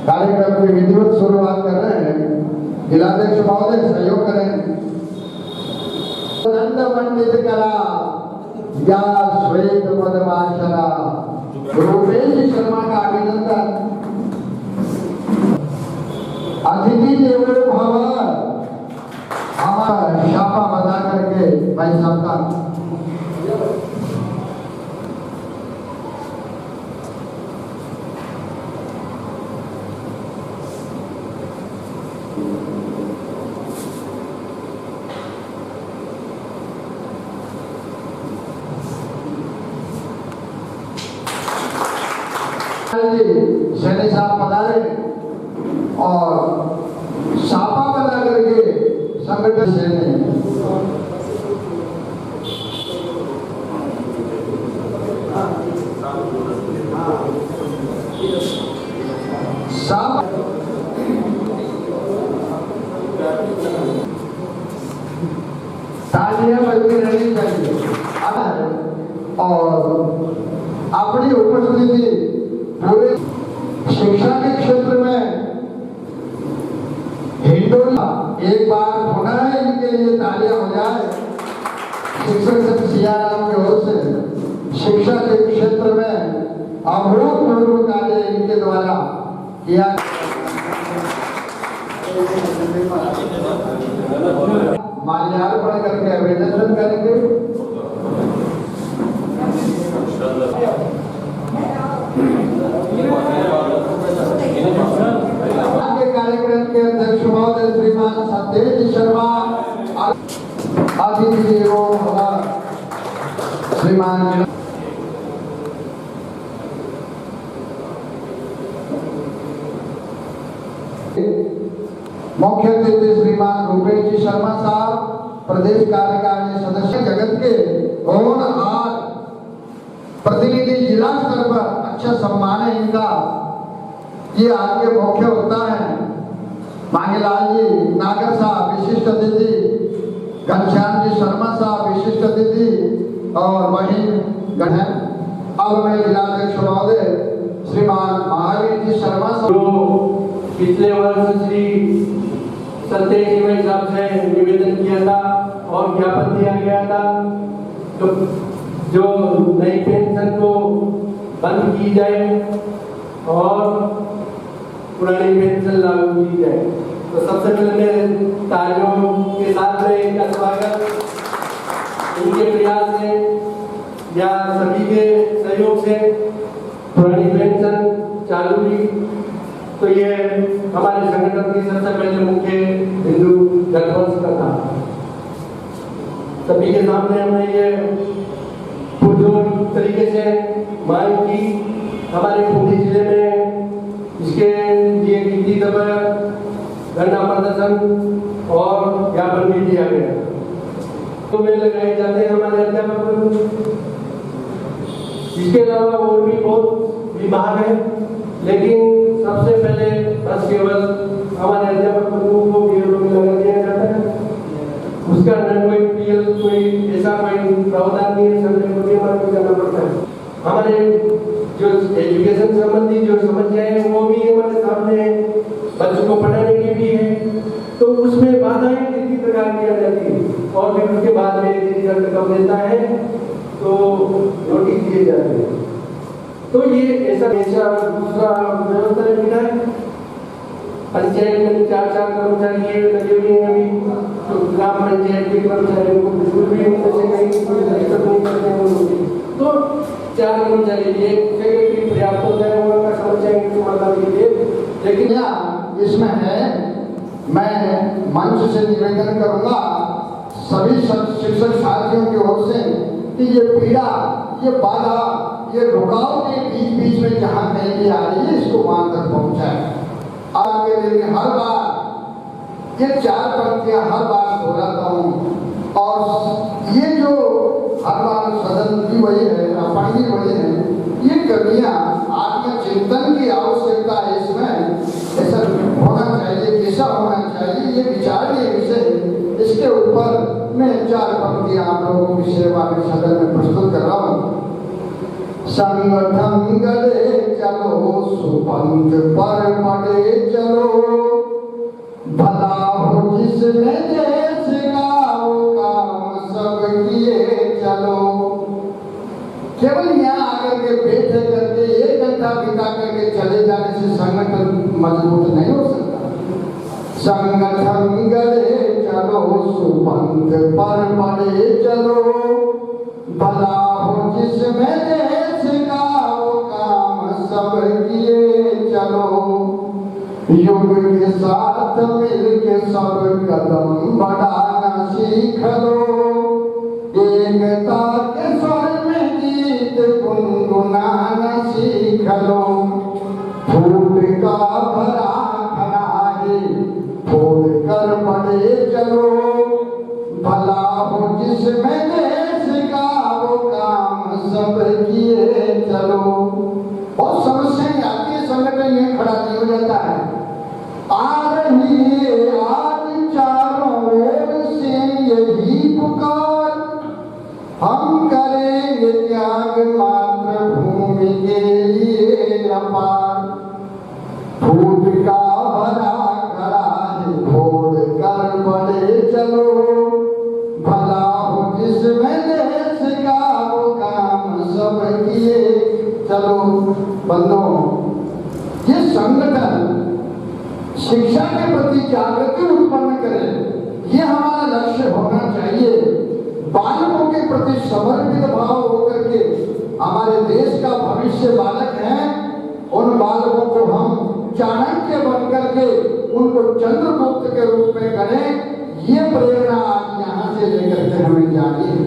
कार्यक्रम की विधिवत शुरुआत कर रहे हैं। जिलाध्यक्ष महोदय सहयोग करें। दंड मंडित करा या श्वेत पद्माशरा रूपेश शर्मा का अभिनंदन। अतिथि देवो भव हमारा शापा बता करके भाई साहब का सैनी साहब पधारे और सापा बना करके संगठन से तालियां बजती रहनी चाहिए और अपनी उपस्थिति पूरे शिक्षा के क्षेत्र में हिंडोला एक बार पुनः इनके लिए तालियां हो जाए। शिक्षक संघ सियाराम की ओर से शिक्षा के क्षेत्र में अभूतपूर्व कार्य इनके द्वारा किया। माल्यार्पण करके अभिनंदन करेंगे। कार्यक्रम के अध्यक्ष महोदय श्रीमान सत्येज शर्मा, अतिथि देवो भव श्रीमान मुख्य अतिथि श्रीमान रूपेश जी शर्मा साहब, प्रदेश कार्यकारिणी सदस्य जगत के होनहार प्रतिनिधि जिला स्तर पर अच्छा सम्मान है इनका। ये आगे मुख्य होता है मांगेलाल जी नागर साहब विशिष्ट अतिथि, घनश्याम जी शर्मा साहब विशिष्ट अतिथि और वहीं गठन। अब मैं जिलाध्यक्ष महोदय श्रीमान महावीर जी शर्मा साहब पिछले वर्ष श्री सत्येज भाई साहब से निवेदन किया था और ज्ञापन दिया गया था तो जो नई पेंशन को बंद की जाए और पुरानी पेंशन लागू की जाए। तो सबसे पहले तालियों के साथ में इनका स्वागत। इनके प्रयास से या सभी के सहयोग से पुरानी पेंशन चालू हुई। तो ये हमारे संगठन की सबसे पहले मुख्य हिंदू जनवंश का था। सभी के सामने हमने ये पुरजोर तरीके से मांग की। हमारे खूंटी जिले में इसके लिए गिनती दबा धरना प्रदर्शन और ज्ञापन भी दिया गया। तो में लगाए जाते हैं हमारे अध्यापक। इसके अलावा और भी बहुत विभाग है, लेकिन सबसे पहले बस केवल हमारे अध्यापक बंधुओं को बीएलओ में लगा दिया जाता है। उसका न कोई पीएल कोई ऐसा कोई प्रावधान नहीं है, सबने को नियम करना पड़ता है। हमारे जो एजुकेशन संबंधी जो समस्याएं हैं वो भी हमारे सामने बच्चों को पढ़ाने की भी है। तो उसमें बाधाएं किसी प्रकार की आ जाती है और फिर उसके बाद में यदि रिजल्ट कम देता है तो नोटिस दिए जाते हैं। तो ये ऐसा दूसरा व्यवस्था मिला है। पंचायत में 4 कर्मचारी लगे हुए हैं अभी, तो ग्राम पंचायत के कर्मचारियों को बिल्कुल भी कहीं कोई दिक्कत नहीं करते हैं। तो 4 कर्मचारी एक सेक्रेटरी पर्याप्त होता है उनका समस्या के समाधान के लिए। लेकिन इसमें है मैं मंच से निवेदन करूंगा सभी शिक्षक साथियों की ओर से कि ये पीड़ा, ये बाधा, ये रुकावटें बीच में जहाँ कहीं भी आ रही है इसको वहां तक पहुंचाए। आपके लिए हर बार ये 4 पंक्तियां हर बार दोहराता हूँ और ये जो हर बार सदन की वही है, अपनी वही है, ये कमियां आत्मचिंतन की आवश्यकता है। इसमें ऐसा होना चाहिए, कैसा होना चाहिए, ये विचारणीय विषय। इसके ऊपर मैं 4 पंक्तियां आप लोगों की सेवा में सदन में प्रस्तुत कर रहा हूँ। संगठन गले चलो सुपंथ पर पड़े चलो, भला हो जिसमें देश का वो काम सब किए चलो। केवल यहाँ आकर के बैठे करके 1 घंटा बिता करके चले जाने से संगठन मजबूत नहीं हो सकता। संगठन गढ़े चलो, सुपंथ पर पड़े चलो, भला हो जिसमें देश का वो काम सब किए चलो। युग के साथ मिलके सब कदम बढ़ाना सीख लो, एकता के स्वर में गीत गुनगुनाना सीख लो। फूट का भरा खराही फोड़ कर बढ़े चलो, भला हो जिसमें देश का वो काम सब किए चलो। और समस्याएं आती है, संगठन ये खड़ा नहीं हो जाता है। आ रही है आज चारों ओर से यही पुकार, हम करेंगे त्याग मातृभूमि के लिए अपार। फूट का भरा खराही फोड़ कर बढ़े चलो, भला हो जिसमें देश का वो काम सब किए चलो। बंदो, ये संगठन शिक्षा के प्रति जागृति उत्पन्न करे, ये हमारा लक्ष्य होना चाहिए। बालकों के प्रति समर्पित भाव होकर के हमारे देश का भविष्य बालक है, उन बालकों को हम चाणक्य बनकर के उनको चंद्रगुप्त के रूप में करें, ये प्रेरणा आज यहाँ से लेकर के हमें जानी है।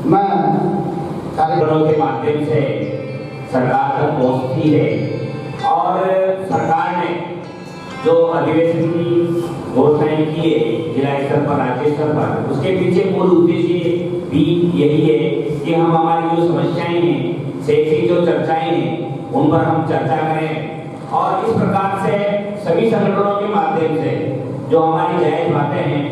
मैं कार्यक्रमों के माध्यम से सरकार तक पहुँचती है और सरकार ने जो अधिवेशन की घोषणाएं की है जिला स्तर पर, राज्य स्तर पर, उसके पीछे मूल उद्देश्य भी यही है कि हम हमारी जो समस्याएं हैं, शैक्षिक जो चर्चाएं हैं, उन पर हम चर्चा करें और इस प्रकार से सभी संगठनों के माध्यम से जो हमारी जायज बातें हैं,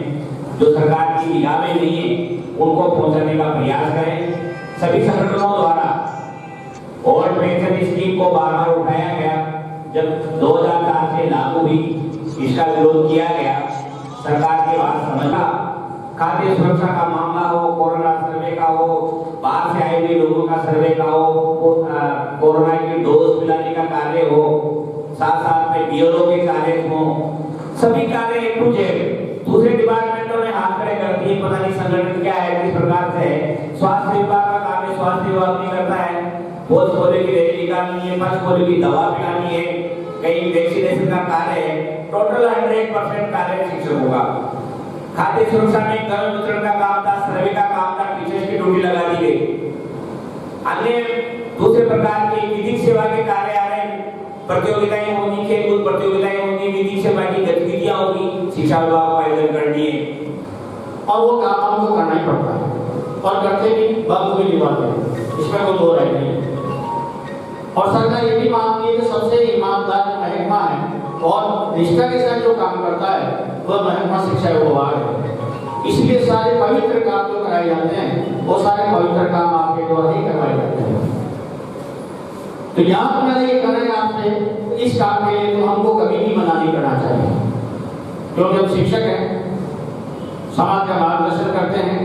जो सरकार की निगाह में नहीं है, उनको पहुंचाने का प्रयास करें। सभी संगठनों द्वारा ओल्ड पेंशन स्कीम को बार बार उठाया गया, जब 2004 से लागू हुई, इसका विरोध किया गया। सरकार की बात समझा, खाद्य सुरक्षा का मामला हो, कोरोना सर्वे का हो, बाहर से आए हुए लोगों का सर्वे का हो, कोरोना की डोज पिलाने का कार्य हो, साथ साथ में बीएलओ के कार्य हो, सभी कार्य ए टू जेड दूसरे डिपार्टमेंटों ने हाथ खड़े कर दिए। पता नहीं संगठन क्या है, किस प्रकार से है। स्वास्थ्य विभाग का काम है, स्वास्थ्य विभाग नहीं करता है। पोस्ट पोलियो की रैली निकालनी है, फर्स्ट पोलियो की दवा पिलानी है, कहीं वैक्सीनेशन का कार्य है। टोटल 100% कार्य शिक्षकों का। खाद्य सुरक्षा में कर्म वितरण का काम था, सर्वे का काम था, टीचर्स की ड्यूटी लगा दी गई। अन्य दूसरे प्रकार के विधिक सेवा के कार्य आ रहे हैं, प्रतियोगिताएं होगी, खेलकूद प्रतियोगिताएं होगी, विधिक सेवा की गतिविधियां होगी, शिक्षा विभाग को आयोजन करनी है और वो काम हमको करना ही पड़ता है और करते भी बखूबी निभाते हैं, इसमें कोई दो राय नहीं। और सरकार ये भी मानती है कि सबसे ईमानदार महकमा है और निष्ठा के साथ जो काम करता है वह महकमा शिक्षा विभाग है। इसलिए सारे पवित्र काम जो कराए जाते हैं वो सारे पवित्र काम आपके द्वारा ही करवाए जाते हैं। तो यहाँ पर मैंने ये कहना है आपसे, इस काम के लिए तो हमको कभी भी मना नहीं करना चाहिए, क्योंकि हम शिक्षक हैं, समाज का मार्गदर्शन करते हैं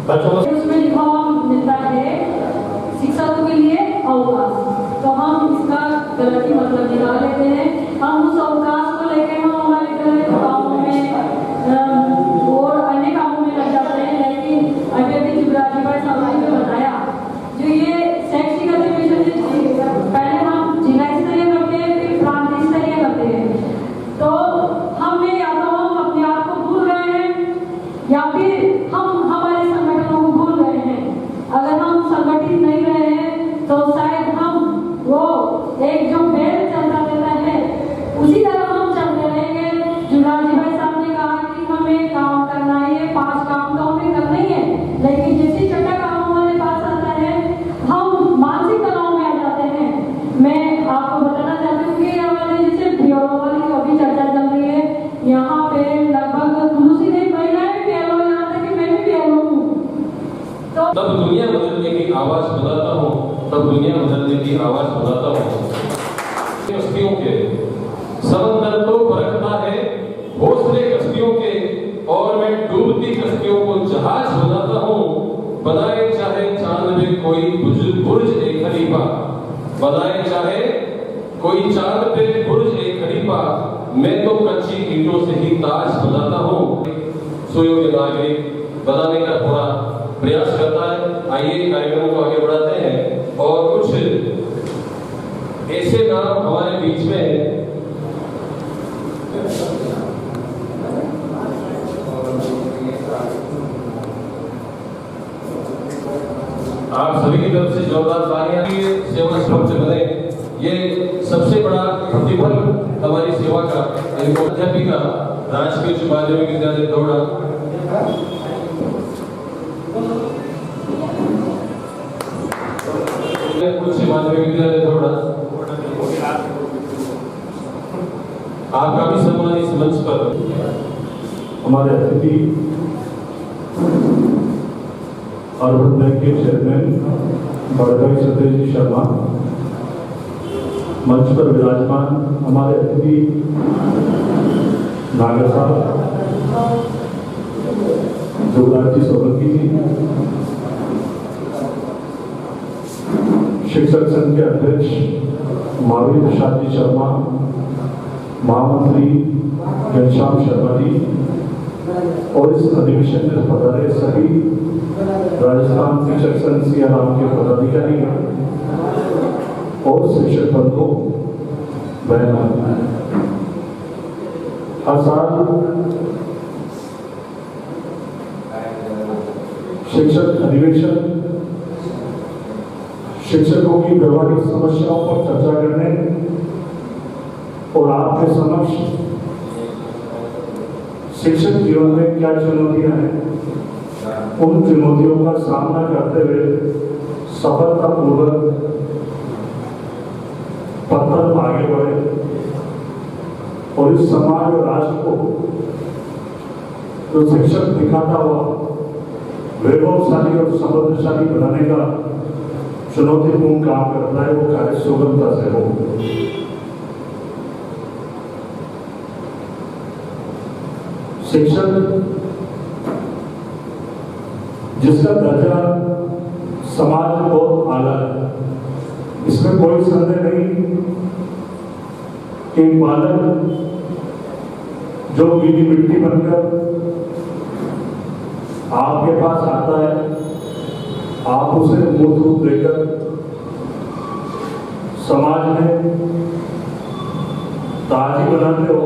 बच्चों को। उसमें लिखा हुआ मिलता है शिक्षकों के लिए अवकाश, तो हम इसका गलत ही मतलब निकाल लेते हैं। हम उस अवकाश को लेकर हम हमारे घर कामों में और अन्य कामों में लग जाते हैं। लेकिन अभी शिवराज भाई साहब ने बताया, जो ये शैक्षिक अधिवेशन पहले हम जिला स्तरीय करते हैं, फिर प्रांत स्तरीय करते हैं, तो हमें या तो हम अपने आप को भूल गए हैं या फिर हम हमारे संगठनों को भूल गए हैं। अगर हम संगठित नहीं रहे हैं तो शायद हम वो एक जो बेल चलता रहता है उसी तरह हम चलते रहेंगे। जुलाजी भाई साहब ने कहा कि हमें काम करना है, 5 काम तो हमें करना ही है, लेकिन जैसे छठा काम हमारे पास आता है हम मानसिक तनाव में आ जाते हैं। मैं आपको बताना चाहती हूँ कि हमारे जैसे बीएलओ वाली जो अभी चर्चा चल रही है, यहाँ पे लगभग दूसरी नहीं महिलाएं बीएलओ, यहाँ तक कि मैं भी बीएलओ हूँ। तो तब दुनिया बदलने की आवाज बुलाता हूँ, तब दुनिया बदलने की आवाज बुलाता हूँ। कोई चांद पे बुर्ज एक खलीफा, मैं तो कच्ची ईंटों से ही ताज बनाता हूँ। सुयोग्य नागरिक बनाने का पूरा प्रयास करता है। आइए कार्यक्रम को आगे बढ़ाते हैं और कुछ ऐसे नाम हमारे बीच में हैं। आप सभी की तरफ से जोरदार तालियां की सेवा स्वच्छ बने। ये सबसे बड़ा प्रतिफल हमारी सेवा का। इनको अध्यापिका राजकीय उच्च माध्यमिक विद्यालय दौड़ा, उच्च माध्यमिक विद्यालय दौड़ा, आपका भी सम्मान इस मंच पर। हमारे अतिथि अर्बन बैंक के चेयरमैन बड़भाई सत्यजीत शर्मा, मंच पर विराजमान हमारे अतिथि नागर साहब, जुगराज सोलंकी जी, शिक्षक संघ के अध्यक्ष महावीर प्रसाद जी शर्मा, महामंत्री घनश्याम शर्मा जी और इस अधिवेशन में पधारे सभी राजस्थान शिक्षक संघ सियाराम के पदाधिकारी और शिक्षक बंधु बहनों, हर साल शिक्षक अधिवेशन शिक्षकों की व्यवहारिक समस्याओं पर चर्चा करने और आपके समक्ष शिक्षक जीवन में क्या चुनौतियां हैं, उन चुनौतियों का सामना करते हुए सफलतापूर्वक पत्थर आगे बढ़े और इस समाज और राष्ट्र को जो शिक्षक दिखाता हुआ वैभवशाली और समृद्धशाली बनाने का चुनौतीपूर्ण काम करता है, वो कार्य सुगमता से हो। शिक्षक जिसका दर्जा समाज में बहुत आला है, इसमें कोई संदेह नहीं कि बालक जो गीली मिट्टी बनकर आपके पास आता है, आप उसे मूर्त रूप देकर समाज में ताजी बनाते हो।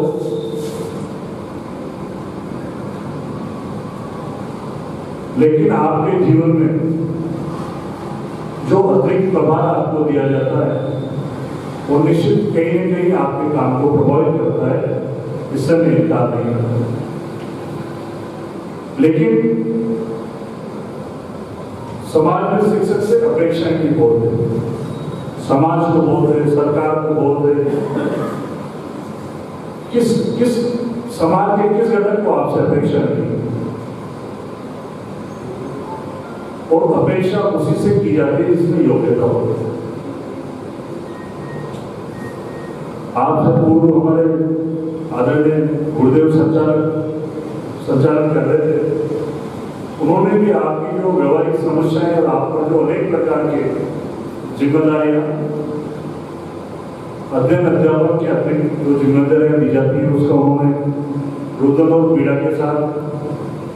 लेकिन आपके जीवन में जो अतिरिक्त प्रभार आपको दिया जाता है, वो निश्चित कहीं न कहीं आपके काम को प्रभावित करता है, इससे मैं इनकार नहीं करता। लेकिन समाज में शिक्षक से अपेक्षाएं की बहुत है, समाज को बहुत है, सरकार को बहुत है। किस समाज के किस घटक को आपसे अपेक्षा की और अपेक्षा उसी से की जाती है जिसमें योग्यता होती है। आपसे पूर्व हमारे आदरणीय गुरुदेव संचालन कर रहे थे, उन्होंने भी आपकी जो व्यवहारिक समस्याएं और आप पर जो अनेक प्रकार के जिम्मेदारियां अध्ययन अध्यापन के अतिरिक्त जो जिम्मेदारियां दी जाती है, उसका उन्होंने रुदन और पीड़ा के साथ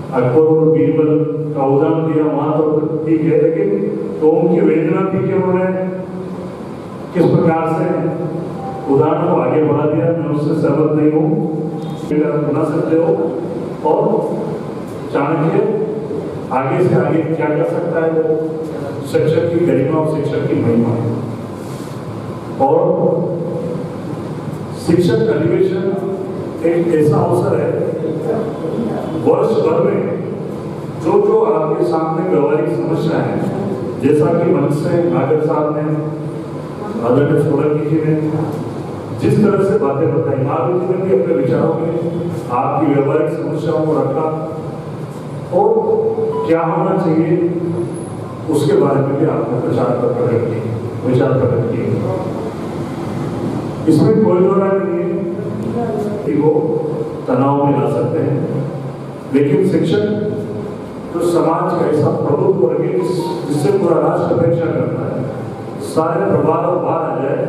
अकबर और बीरबल का उदाहरण दिया। वहां तो ठीक है, लेकिन तो उनकी वेदना थी कि उन्होंने किस प्रकार से उदाहरण को आगे बढ़ा दिया। मैं उससे सहमत नहीं हूँ। बना सकते हो और चाणक्य आगे से आगे क्या कर सकता है, वो शिक्षक की गरिमा और शिक्षक की महिमा है। और शिक्षक अधिवेशन एक ऐसा अवसर है वर्ष भर में जो आपके सामने व्यवहारिक समस्या है, जैसा कि मंच से नागर साहब ने, आदरणीय सोलंकी जी ने जिस तरह से बातें बताई, महावीर जी ने भी अपने विचारों में आपकी व्यवहारिक समस्याओं को रखा और क्या होना चाहिए उसके बारे में भी आपने विचार प्रकट किए। इसमें कोई दो राय नहीं है, वो तनाव में ला सकते हैं, लेकिन शिक्षक तो समाज का ऐसा प्रभुत्व वर्ग है जिससे पूरा राष्ट्र अपेक्षा करता है, सारे प्रभाव और बाहर आ जाए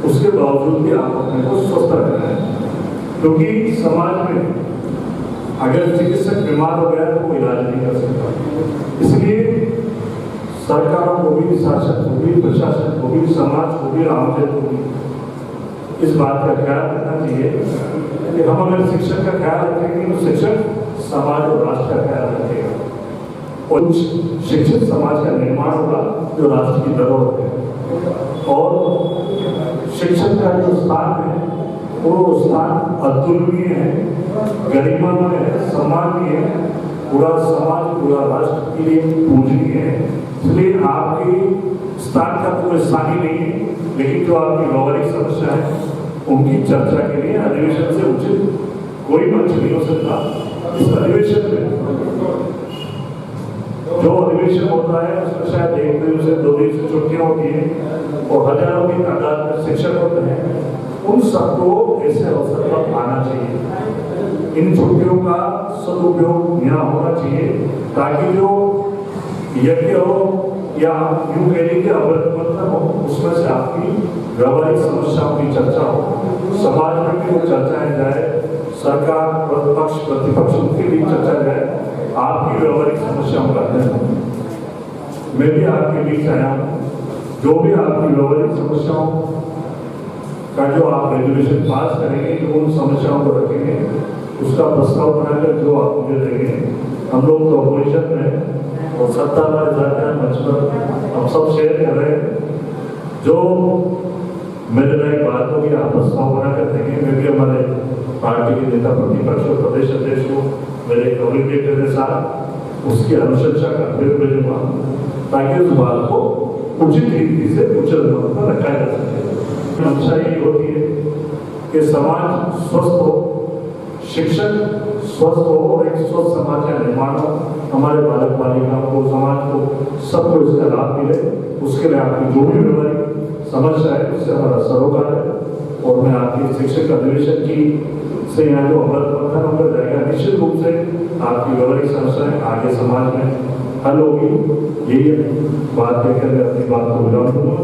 उसके बावजूद भी आप अपने को स्वस्थ रखना है, क्योंकि समाज में अगर चिकित्सक बीमार हो गया तो वो इलाज नहीं कर सकता। इसलिए सरकारों को भी, शासन को भी, प्रशासन को भी, समाज को भी, आमजन को भी इस बात का ख्याल रखना चाहिए कि हम अगर शिक्षक का ख्याल रखेंगे तो शिक्षक समाज और राष्ट्र का ख्याल रखेगा और शिक्षित समाज का निर्माण होगा जो राष्ट्र की धरोहर है। और शिक्षक का जो स्थान है वो स्थान अतुलनीय है, गरिमामय है, सम्माननीय है, पूरा समाज, पूरा राष्ट्र के लिए पूजनीय है। इसलिए आपकी स्थान का कोई स्थानीय नहीं है, लेकिन जो आपकी व्यवहारिक समस्या है उनकी चर्चा के लिए अधिवेशन से उचित कोई मंच नहीं हो सकता। इस अधिवेशन में जो अधिवेशन होता है उसमें शायद 1 दिन से 2 दिन से छुट्टियां होती है और हजारों की तादाद में शिक्षक होते हैं, उन सबको ऐसे अवसर पर आना चाहिए। इन छुट्टियों का सदुपयोग यहाँ होना चाहिए ताकि जो यज्ञ हो या यूं कह लीजिए अवैध मंथन हो, उसमें से आपकी व्यवहारिक समस्याओं की चर्चा हो, समाज में भी वो चर्चाएं जाए, सरकार, पक्ष, प्रतिपक्ष उनके भी चर्चा जाए, आपकी व्यवहारिक समस्याओं का अध्ययन। मैं भी आपके बीच आया हूँ, जो भी आपकी व्यवहारिक समस्याओं का जो आप रेजोल्यूशन पास करेंगे, जो उन समस्याओं को रखेंगे, उसका प्रस्ताव बनाकर जो आप मुझे देंगे, हम लोग तो अपोजिशन में और सत्ता में जाते हैं, मंच पर हम सब शेयर कर रहे हैं। जो मेरे लायक बात होगी आप प्रस्ताव बनाकर देंगे। मैं भी हमारे पार्टी के नेता प्रतिपक्ष और प्रदेश अध्यक्ष को मेरे कम्युनिकेटर के साथ उसकी अनुशंसा करते हुए भेजूंगा ताकि उस बात को उचित रीति से उचित मंच पर रखा जा सके। मंशा ये होती है कि समाज स्वस्थ हो, शिक्षक स्वस्थ हो और एक स्वस्थ समाज का निर्माण हो, हमारे बालक बालिकाओं को, समाज को, सबको इसका लाभ मिले। उसके लिए आपकी जो भी व्यवहारिक समस्या है उससे हमारा सरोकार है और मैं आपकी शिक्षक अधिवेशन की से यहाँ जो अमृत मंथन होकर जाएगा, निश्चित रूप से आपकी व्यवहारिक समस्याएं आगे समाज में हल होगी। यही बात कहकर मैं अपनी बात को विराम दूंगा।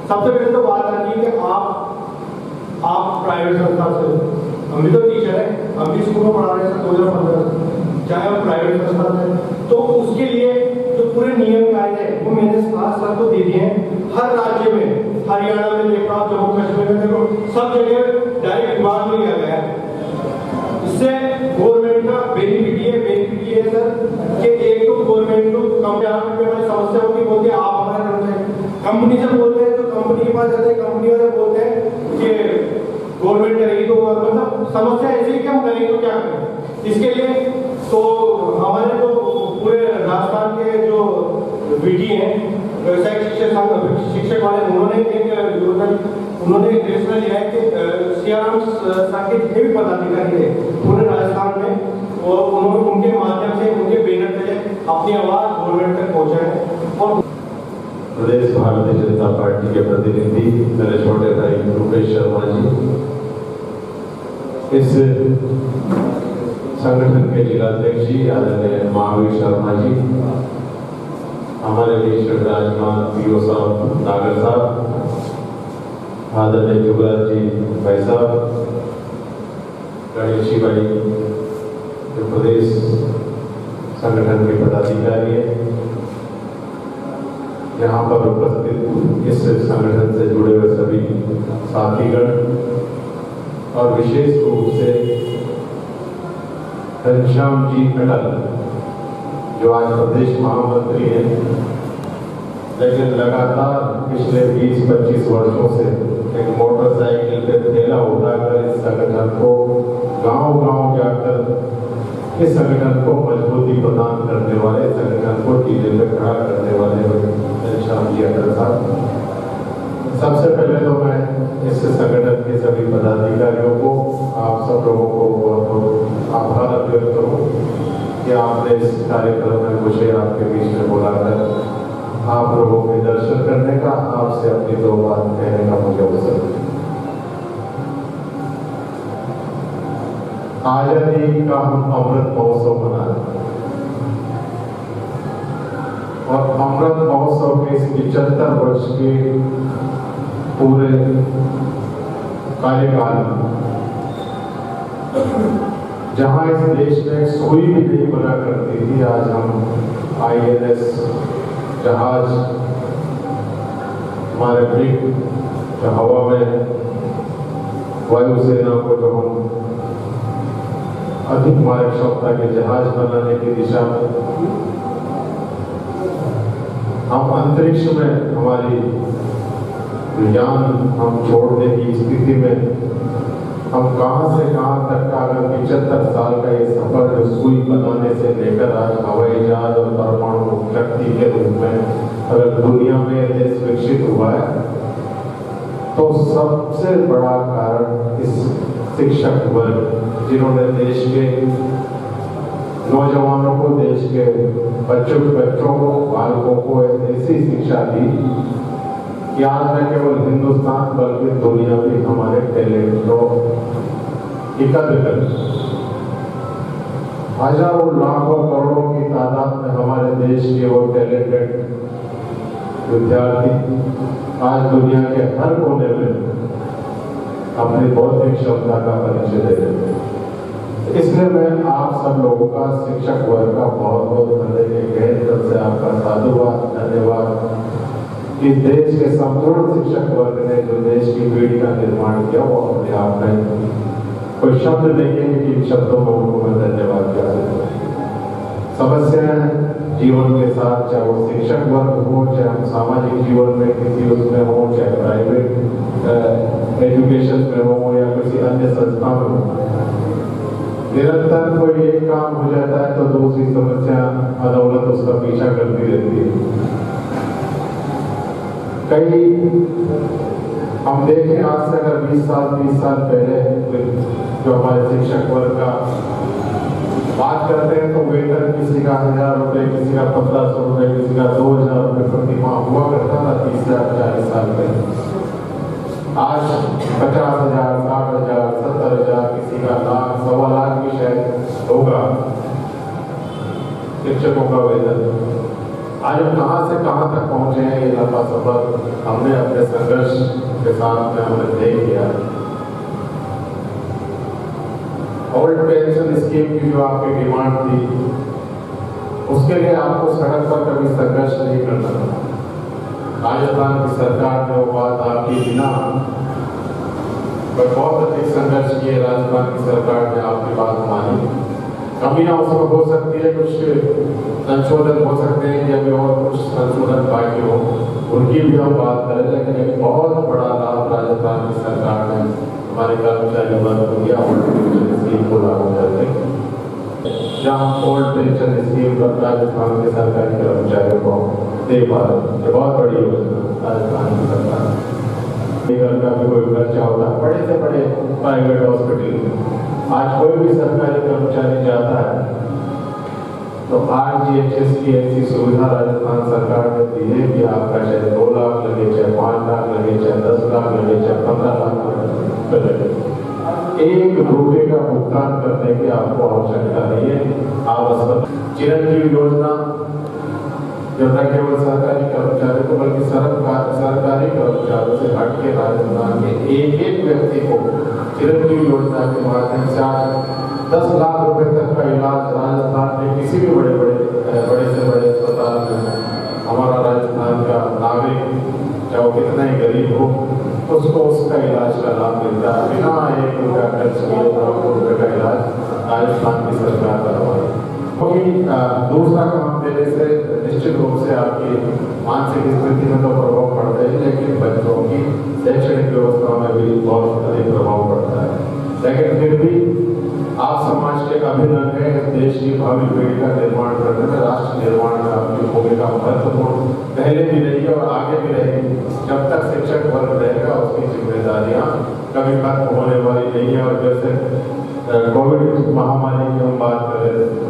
सबसे पहले तो बात आती है कि आप प्राइवेट संस्था से, हम भी तो टीचर हैं, हम भी स्कूल में पढ़ा रहे हैं 2015, चाहे हम प्राइवेट संस्था से, तो उसके लिए जो पूरे नियम कायदे वो मैंने साथ को दे दिए हैं। हर राज्य में, हरियाणा में देख रहा हूँ, जम्मू कश्मीर में देखो, सब जगह डायरेक्ट विभाग में लिया गया है। इससे गवर्नमेंट का बेनिफिट ये है सर कि एक तो गवर्नमेंट को हमारी समस्या होती बोलते हैं आप हमारा करना चाहिए, कंपनी से बोलते हैं तो कंपनी के पास जाते हैं, कंपनी वाले बोलते हैं कि गवर्नमेंट करेगी तो मतलब समस्या ऐसी है कि हम करेंगे तो क्या करें। इसके लिए तो हमारे तो पूरे राजस्थान के जो वीडी हैं, व्यवसायिक शिक्षक वाले, उन्होंने एक फैसला लिया है कि सीआरएम संघ के जितने भी पदाधिकारी थे पूरे राजस्थान में, और उन्होंने उनके माध्यम से उनके बैनर तले अपनी आवाज गवर्नमेंट तक पहुंचाए। और प्रदेश भारतीय जनता पार्टी के प्रतिनिधि मेरे छोटे भाई रुपेश शर्मा जी, इस संगठन के जिलाध्यक्ष जी आदरणीय महावीर शर्मा जी, हमारे बीच विराजमान पीओ साहब नागर साहब, आदरणीय जुगराज जी भाई साहब, गणेश भाई जो प्रदेश संगठन के पदाधिकारी हैं, यहाँ पर उपस्थित इस संगठन से जुड़े हुए सभी साथीगण और विशेष रूप से घनश्याम जी अटल जो आज प्रदेश महामंत्री हैं, लेकिन लगातार पिछले 20-25 वर्षों से एक मोटरसाइकिल पे थैला उठाकर इस संगठन को गांव-गांव जाकर इस संगठन को मजबूती प्रदान करने वाले, संगठन को टीले पे खड़ा करने वाले घनश्याम जी अटल साहब। सबसे पहले तो मैं इस संगठन के सभी पदाधिकारियों को, आप सब लोगों को बहुत बहुत आभार व्यक्त करूँ कि आपने इस कार्यक्रम में मुझे आपके बीच में बुलाकर आप लोगों के दर्शन करने का, आपसे अपनी 2 बात कहने का मुझे अवसर मिला। आजादी का हम अमृत महोत्सव मना रहे हैं और अमृत महोत्सव के इस 75 वर्ष के पूरे कार्यकाल में जहां इस देश में सुई भी नहीं बना करती थी, आज हम INS जहाज, हमारे ब्रिग जो हवा में वायुसेना को जो हम अधिक मारक क्षमता के जहाज बनाने की दिशा में, हम अंतरिक्ष में हमारी यान हम छोड़ने की स्थिति में, हम कहां से कहां तक का अगर 75 साल का ये सफर जो सुई बनाने से लेकर आज हवाई जहाज और परमाणु शक्ति के रूप में अगर दुनिया में देश विकसित हुआ है, तो सबसे बड़ा कारण इस शिक्षक वर्ग जिन्होंने देश के नौजवानों को, देश के बच्चों को, बालकों को ऐसी शिक्षा दी कि आज न केवल हिंदुस्तान बल्कि दुनिया भी हमारे टैलेंट को एकत्र कर, हजारों लाखों करोड़ों की तादाद में हमारे देश के वो टैलेंटेड विद्यार्थी आज दुनिया के हर कोने में अपनी बौद्धिक क्षमता का परिचय दे रहे हैं। इसलिए मैं आप सब लोगों का, शिक्षक वर्ग का बहुत बहुत हृदय के गहरे दिल से आपका साधुवाद, धन्यवाद। इस देश के संपूर्ण शिक्षक वर्ग ने जो देश की पीढ़ी का निर्माण किया, वो अपने आप में कोई शब्द नहीं है कि इन शब्दों में उनको मैं धन्यवाद कर सकता हूँ। समस्याएं जीवन के साथ, चाहे वो शिक्षक वर्ग हो, चाहे हम सामाजिक जीवन में किसी उसमें हो, चाहे प्राइवेट एजुकेशन में हो या किसी अन्य संस्था में हो, निरंतर कोई एक काम हो जाता है तो दूसरी समस्या अदौलत उसका पीछा करती रहती है। कई हम देखें, आज से अगर 20 साल पहले जो हमारे शिक्षक वर्ग का बात करते हैं तो वेतन किसी का 1000 रुपये, किसी का 1500 रुपये, किसी का 2000 रुपये प्रति माह हुआ करता था 30 से 40 साल पहले। आज 50,000, 60,000, 70,000, किसी का लाख, 1.25 लाख भी शायद होगा शिक्षकों का वेतन। आज हम कहां से कहां तक पहुंचे हैं, ये लंबा सफर हमने अपने संघर्ष के साथ में हमने तय किया। ओल्ड पेंशन स्कीम की जो आपकी डिमांड थी, उसके लिए आपको सड़क पर कभी संघर्ष नहीं करना था। राजस्थान की सरकार ने वो बात आपकी बिना बहुत अधिक संघर्ष किए, राजस्थान की सरकार ने आपकी बात मानी। कमियां उसमें हो सकती है, कुछ संशोधन हो सकते हैं कि अभी और कुछ संशोधन बाकी हो, उनकी भी हम बात करें, लेकिन एक बहुत बड़ा लाभ राजस्थान की सरकार ने हमारे कर्मचारी वर्ग को दिया ओल्ड पेंशन स्कीम को लागू करके, जहाँ ओल्ड पेंशन स्कीम राजस्थान के सरकारी कर्मचारियों को दे पा रहे। ये बहुत बड़ी योजना राजस्थान की सरकार का भी कोई खर्चा होता है बड़े से बड़े प्राइवेट हॉस्पिटल में। आज कोई भी सरकारी कर्मचारी जाता है तो RGHS की ऐसी सुविधा राजस्थान सरकार ने दी है कि आपका चाहे 2 लाख लगे, चाहे 5 लाख लगे, चाहे 10 लाख लगे, चाहे 15 लाख लगे, 1 रुपये का भुगतान करने की आपको आवश्यकता नहीं है। आप अस्पताल चिरंजीवी योजना जो न केवल सरकारी कर्मचारियों को बल्कि सरकारी कर्मचारियों से हटके राजस्थान के एक व्यक्ति को चिरंजीवी योजना के माध्यम से 10 लाख रुपए तक का इलाज राजस्थान में किसी भी बड़े से बड़े अस्पताल में हमारा राजस्थान का नागरिक, चाहे वो कितना ही गरीब हो, उसको उसका इलाज का लाभ मिलता है बिना 1 रुपया खर्च किए। 1 लाख रुपए का इलाज राजस्थान की सरकार करवाए। क्योंकि दूसरा काम देने से निश्चित रूप से आपकी मानसिक स्थिति में तो प्रभाव पड़ता है, लेकिन बच्चों की शैक्षणिक व्यवस्था में भी बहुत अधिक प्रभाव पड़ता है। लेकिन फिर भी आप समाज के अभिनव है, देश की भावी पीढ़ी का निर्माण करने में, राष्ट्र निर्माण में आपकी भूमिका महत्वपूर्ण पहले भी रही और आगे भी रहेगी। जब तक शिक्षक वर्ग रहेगा उसकी जिम्मेदारियां कभी खत्म होने वाली नहीं है। और जैसे कोविड महामारी की हम बात कर रहे थे,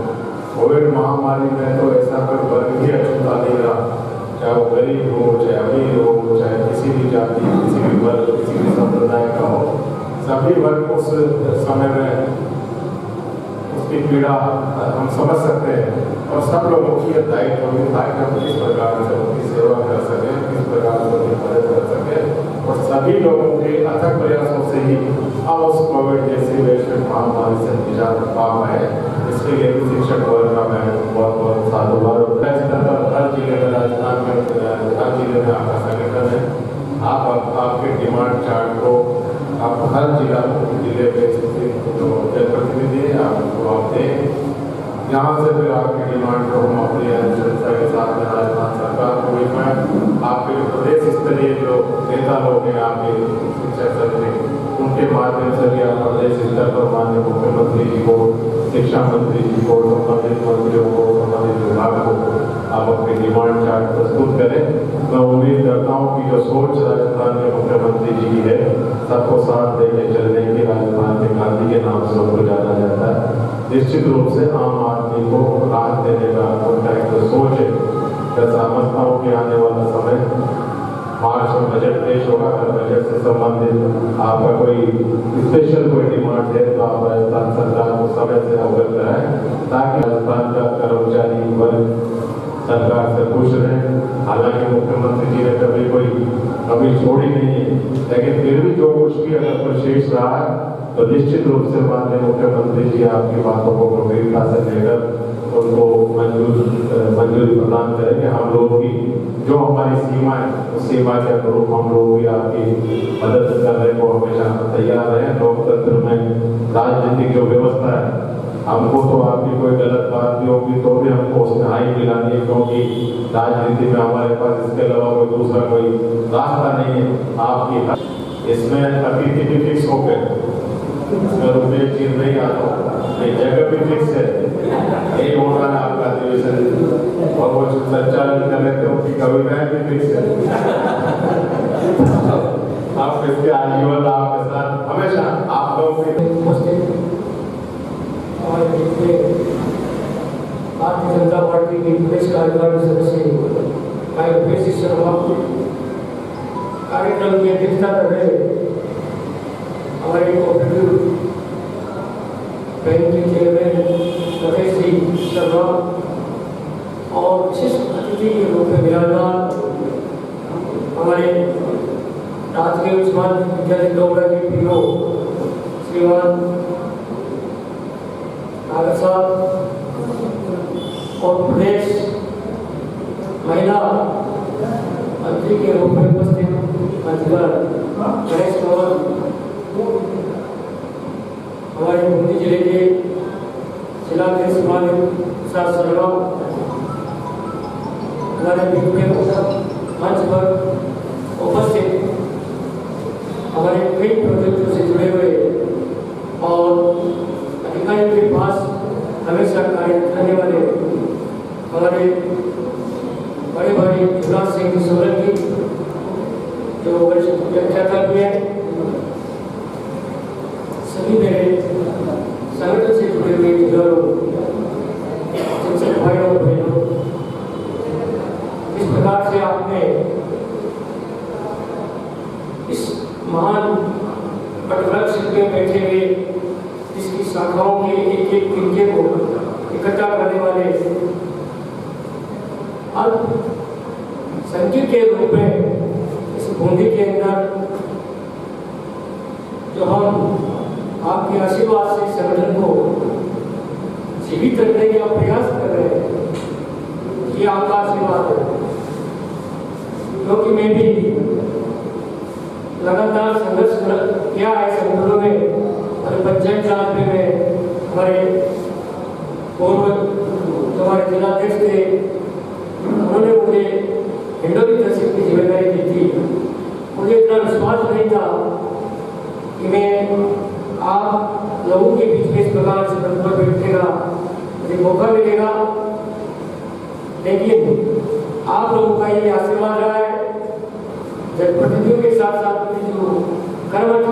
कोविड महामारी में तो ऐसा कोई वर्ग ही अछूता नहीं रहा, चाहे वो गरीब हो, चाहे अमीर हो, चाहे किसी भी जाति, किसी भी वर्ग, किसी भी संप्रदाय का हो, सभी वर्ग उस समय में उसकी पीड़ा हम समझ सकते हैं। और सब लोगों की यह दायित्व है कि हम किस प्रकार से उनकी सेवा कर सकें, किस प्रकार से उनकी मदद कर सकें। और सभी लोगों के अथक प्रयासों से ही अब उस कोविड जैसी वैश्विक महामारी से निजात पा पाए। इसके लिए भी शिक्षक वर्ग का मैं बहुत बहुत साधुवाद। हर जिले में, राजस्थान में हर जिले में आपका संगठन है। आप आपके डिमांड चार्ट को आप हर जिले में स्थित जो जनप्रतिनिधि है आपको आप दें, यहाँ से फिर आपकी डिमांड को हम अपनी अनुशंसा के साथ में राजस्थान सरकार को भिजवाएं। आपके जो प्रदेश स्तरीय जो नेता लोग हैं आपके शिक्षा समिति, उनके माध्यम से भी आप प्रदेश स्तर पर माननीय मुख्यमंत्री जी को, शिक्षा मंत्री जी को, संबंधित मंत्रियों को, संबंधित विभाग को आप अपनी डिमांड चार्ट प्रस्तुत करें। मैं उम्मीद करता हूँ कि जो सोच राजस्थान के मुख्यमंत्री जी की है, सबको साथ लेके चलने की, राजस्थान के गांधी के नाम से उनको जाना जाता है, निश्चित रूप से आम आदमी को राहत देने का उनका एक जो सोच है। मैं समझता हूँ कि आने वाला समय मार्च में बजट पेश होगा। अगर बजट से संबंधित आपका कोई स्पेशल कोई डिमांड है तो आप राजस्थान सरकार को समय से अवगत कराएं, ताकि राजस्थान का कर्मचारी वर्ग सरकार से खुश रहे। हालांकि मुख्यमंत्री जी ने कभी छोड़ी नहीं है, लेकिन फिर भी जो कुछ भी अगर कोई शेष रहा है तो निश्चित रूप से माननीय मुख्यमंत्री जी आपकी बातों को गंभीरता से लेकर उनको मंजूरी प्रदान करेंगे। हम लोग भी जो हमारी सीमा है उस सीमा के अनुरूप हम लोग भी आपकी मदद करने को हमेशा तैयार हैं। लोकतंत्र में राजनीतिक जो व्यवस्था है, हमको तो आपकी कोई गलत बात भी होगी तो भी हमको उसमें हाई मिलानी है, क्योंकि राजनीति में हमारे पास इसके अलावा कोई दूसरा कोई रास्ता नहीं है। आपकी इसमें अतिथि भी फिक्स हो गए, इसमें रुपये चीज नहीं आता, ये जगह भी फिक्स है, यही हो रहा है आपका अधिवेशन, और वो संचालन कर लेते हो कि कभी भी फिक्स है। आप इसके आजीवन आपके साथ हमेशा आप लोग और भारतीय जनता पार्टी के प्रदेश कार्यकारिणी सदस्य भाई भूपेश शर्मा कार्यक्रम की अध्यक्षता कर रहे हमारे कोऑपरेटिव बैंक के चेयरमैन रमेश जी शर्मा और विशिष्ट अतिथि के रूप में विराजमान हमारे राजकीय उच्च माध्यमिक विद्यालय डोगरा के पीओ श्रीमान नागर साहब और प्रदेश महिला मंत्री के रूप में उपस्थित मंत्रीगण गणेश कंवर, हमारे बूंदी जिले के जिलाध्यक्ष प्रसाद शर्मा, हमारे मंच पर उपस्थित हमारे कई प्रोजेक्टों से जुड़े हुए और अधिकारियों के पास हमेशा कार्य करने वाले हमारे बड़े भाई युवराज सिंह सोलंकी जो वरिष्ठ व्याख्याता भी हैं, सभी मेरे संगठन से जुड़े हुए शिक्षक भाई और बहनों, इस प्रकार से आपने इस महान वटवृक्ष में बैठे हुए इसकी शाखाओं के एक एक तिनके को इकट्ठा करने वाले अल्पसंख्यक के रूप में इस बूंदी के अंदर जो हम आपके आशीर्वाद से संगठन को जीवित रखने का प्रयास कर रहे हैं, ये आपका आशीर्वाद है। क्योंकि मैं भी लगातार संघर्ष किया है संगठनों में, और पंचायत राज में हमारे पूर्व जो हमारे जिलाध्यक्ष थे उन्होंने मुझे हिंडोली तहसील की जिम्मेदारी दी थी। मुझे इतना विश्वास नहीं था कि मैं आप लोगों के बीच में इस प्रकार से पर बैठने का मुझे मौका मिलेगा, लेकिन आप लोगों का ये आशीर्वाद रहा है। जनप्रतिनिधियों के साथ साथ जो कर्मठ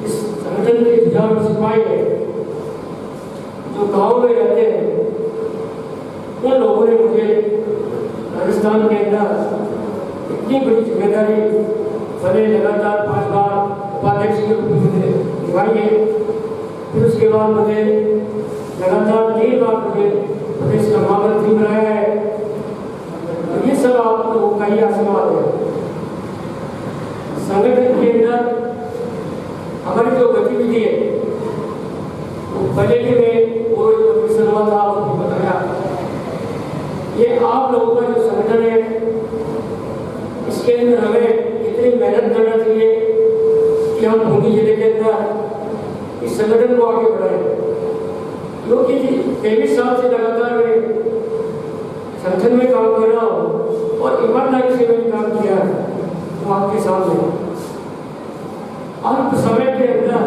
इस संगठन के जुझारू सिपाही है, जो गांव में रहते हैं, उन लोगों ने मुझे राजस्थान के अंदर इतनी बड़ी जिम्मेदारी भले लगातार 5 बार उपाध्यक्ष के रूप में निभाई है, फिर उसके बाद मुझे लगातार 3 बार मुझे प्रदेश का महामंत्री बनाया है। तो ये सब आप लोगों का ही आशीर्वाद है। संगठन के अंदर हमारी जो गतिविधि है वो पहले के में वो शुरुआत आपको बताया। ये आप लोगों का जो संगठन है इसके अंदर हमें इतनी मेहनत करना चाहिए कि हम बूंदी जिले के अंदर इस संगठन को आगे बढ़ाएं, क्योंकि 23 साल से लगातार मैं संगठन में काम कर रहा हूँ और ईमानदारी से मैंने काम किया है। तो आपके सामने अल्प समय के अंदर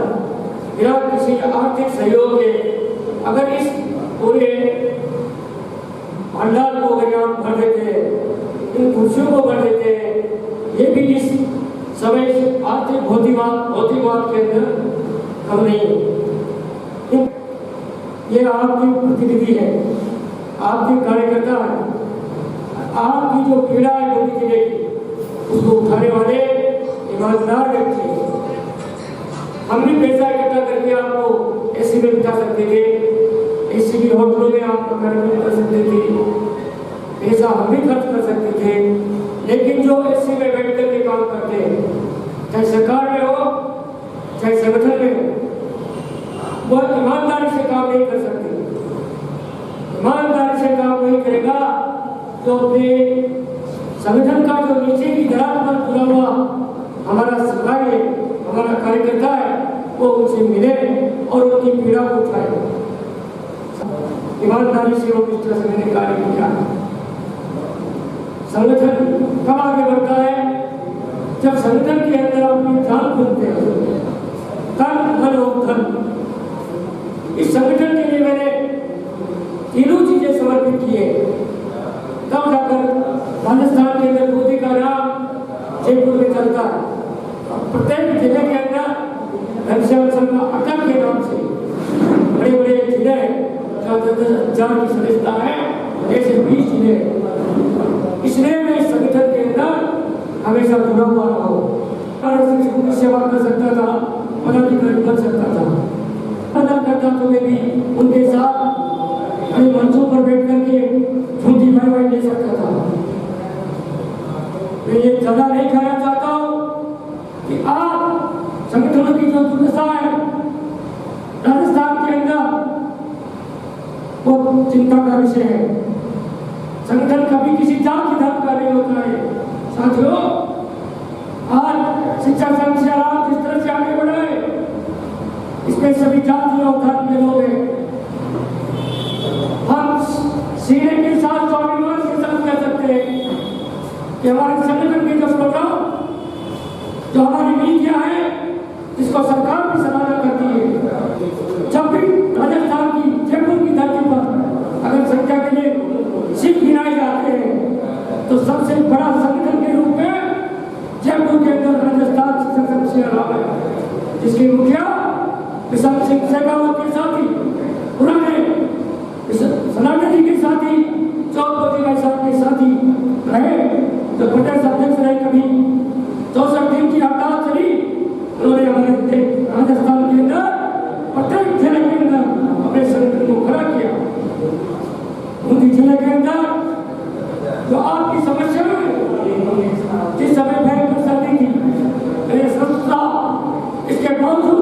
बिना किसी आर्थिक सहयोग के अगर इस पूरे भंडार को अगर आप भर देते हैं, इन कुर्सियों को भर देते हैं, ये भी इस समय आर्थिक भौतिकवाद के अंदर कम नहीं है। ये आपकी प्रतिनिधि है, आपके कार्यकर्ता है, आपकी जो पीड़ा है बूंदी जिले की उसको उठाने वाले ईमानदार व्यक्ति हैं। हम भी पैसा इकट्ठा करके आपको एसी में बिठा सकते थे, एसी की होटलों में आप कार्यक्रम कर सकते थे, पैसा हम भी खर्च कर सकते थे, लेकिन जो एसी में बैठ करके काम करते हैं, चाहे सरकार में हो चाहे संगठन में हो, वो ईमानदारी से काम नहीं कर सकते। ईमानदारी से काम नहीं करेगा तो अपने संगठन का जो नीचे की दरार पर खुला हुआ हमारा सिपाही है, हमारा कार्यकर्ता है, वो उनसे मिले और उनकी पीड़ा को उठाए। ईमानदारी से वो इस तरह से मैंने कार्य किया। संगठन कब आगे बढ़ता है? जब संगठन के अंदर अपनी जान खुलते हैं, तन मन और धन। इस संगठन के लिए मैंने तीनों चीजें समर्पित की है। तब जाकर राजस्थान के अंदर मोदी का नाम जयपुर में चलता है। प्रत्येक जिले के अंदर घनश्याम शर्मा अटल के नाम से बड़े बड़े जिले जहाँ की सदस्यता है, ऐसे 20 जिले, इसलिए मैं संगठन के अंदर हमेशा जुड़ा हुआ रहा हूँ। की सेवा कर सकता था, पदाधिकारी बन सकता था, पता करता तो मैं भी उनके साथ अपने मंचों पर बैठ करके झूठी वाई ले सकता था। मैं ये ज्यादा नहीं कहना चाहता हूँ कि आप संगठनों की जो दुर्दशा है राजस्थान के अंदर वो चिंता का विषय है। संगठन कभी किसी जात की धर्म का नहीं होता है। साथियों, आज शिक्षा संघ से आप जिस तरह से आगे बढ़े, इसमें सभी जाति और धर्म के लोग हैं। हम सीने के साथ स्वाभिमान के साथ कह सकते हैं कि हमारे संगठन के जो स्लोगन, जो हमारी नीतियां हैं, जिसको सरकार भी सराहना करती है। जब भी राजस्थान की जयपुर की धरती पर अगर संख्या के लिए सिख गिनाए जाते हैं तो सबसे बड़ा संगठन के रूप में जयपुर के अंदर राजस्थान शिक्षक संघ से रहा है, जिसके मुखिया विशाल सिंह शेखावत के साथी, पुराने सनातन जी के साथी, चौधरी भाई साहब के साथी रहे, जो प्रदेश अध्यक्ष रहे। कभी 64 दिन की हड़ताल चली, उन्होंने हमारे राजस्थान के अंदर प्रत्येक जिले के अंदर अपने संगठन को खड़ा किया। बूंदी जिले के अंदर जो आपकी समस्या है, जिस समय भयंकर सर्दी थी, मेरे संस्था इसके बावजूद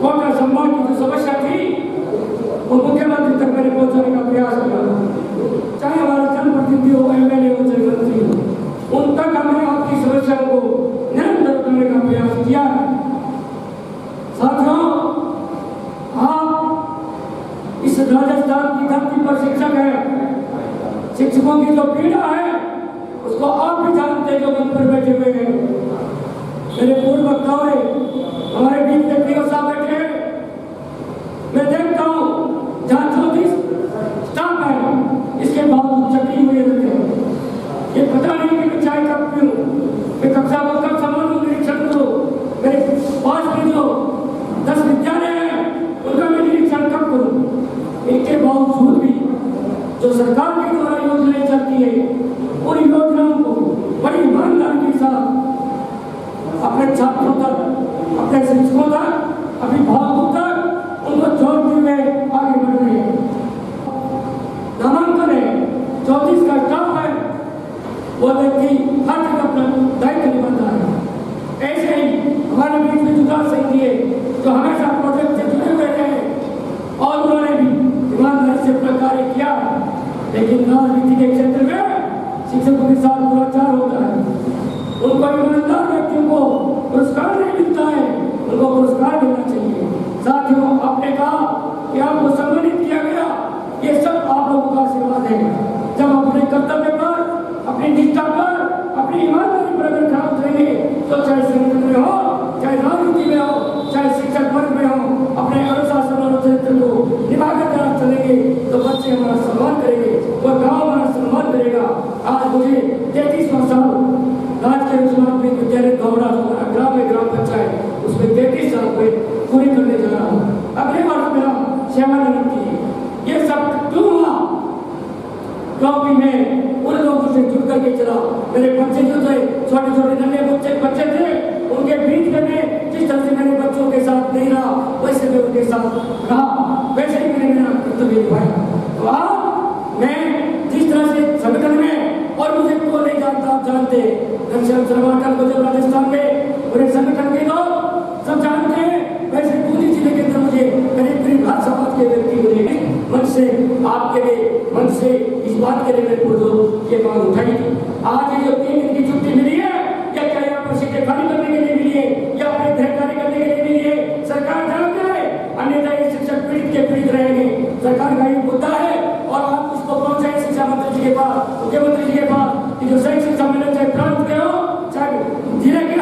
कोटा संभाग की जो समस्या थी वो मुख्यमंत्री तक मैंने पहुंचाने का प्रयास किया। चाहे हमारा जनप्रतिनिधि हो, एमएलए हो, चाहे मंत्री हो, उन तक हमने आपकी समस्याओं को निरंतर करने का प्रयास किया है। साथियों, आप इस राजस्थान की धरती पर शिक्षक हैं, शिक्षकों की जो पीड़ा है उसको आप भी जानते हैं, जो मंच पर बैठे हुए हैं। मेरे पूर्व वक्ताओं ने हमारे बीच में प्रियो साहब बैठे हैं, मैं देखता हूँ जहाँ 34 स्टाफ है, इसके बावजूद चक्री हुए रहते हैं। ये पता नहीं कि मैं चाय कब पीऊँ, मैं कक्षा कब संभालूं, निरीक्षण करूँ, मेरे पास में जो 10 विद्यालय हैं उनका मैं निरीक्षण कब करूँ। इनके बावजूद भी जो सरकार के द्वारा योजनाएं चलती है, उन योजनाओं को बड़ी ईमानदारी के साथ अपने छात्रों तक, अपने शिक्षकों तक, अभिभावकों तक उनको जोड़ते हुए आगे बढ़ रहे हैं। नामांकन है, 34 का स्टाफ है, वो व्यक्ति हर जगह अपना दायित्व निभाता है। ऐसे लेकिन राजनीति के क्षेत्र में शिक्षकों के साथ दुराचार होता है। उनको ईमानदार व्यक्तियों को पुरस्कार नहीं मिलता है, उनको पुरस्कार देना चाहिए। साथियों, आपने कहा कि आपको सम्मानित किया गया, ये सब आप लोगों का आशीर्वाद है। जब अपने कर्तव्य पर, अपनी निष्ठा पर, अपनी ईमानदारी पर अगर खरा उतरेंगे तो चाहे संगठन में हो, चाहे राजनीति में हो, चाहे शिक्षक वर्ग में हो, अपने अनुशासन और चरित्र को निभाकर कर चलेंगे तो बच्चे हमारा सम्मान करेंगे, वह गाँव हमारा सम्मान करेगा। आज मुझे 33वां साल राजकीय उच्च माध्यमिक विद्यालय गौड़ा हमारा ग्राम में ग्राम पंचायत, उसमें 33 साल पे पूरी करने जा रहा हूँ। अगले वर्ष मेरा सेवानिवृत्ति है। ये सब क्यों हुआ? क्योंकि मैं उन लोगों से जुड़ करके चला। मेरे बच्चे जो थे, छोटे छोटे नन्हे बच्चे थे, उनके बीच में मैं जिस तरह से मेरे बच्चों के साथ नहीं रहा, वैसे मैं उनके साथ रहा, वैसे ही मैंने मेरा कर्तव्य निभाया। तो आज मैं जिस तरह से संगठन में, और मुझे को नहीं जानता, आप जानते घनश्याम शर्मा को जब राजस्थान में पूरे संगठन के लोग सब जानते हैं, वैसे पूरी जिले के अंदर मुझे करीब करीब हर समाज के व्यक्ति मुझे मन से, आपके लिए मन से इस बात के लिए मेरे को ये मांग उठाई थी। आज ये जो 3 दिन की छुट्टी मिली है, या क्या यहाँ पर सीटें खाली करने के लिए मिली है, या अपने घर कार्य करने के लिए मिली है, सरकार जानती है, अन्यथा ये शिक्षक पीड़ित के पीड़ित रहेंगे। सरकार का ये मुद्दा है और आप उसको पहुंचाए शिक्षा मंत्री जी के पास, मुख्यमंत्री जी के पास कि जो शैक्षिक सम्मेलन चाहे प्रांत के हो, चाहे जिले के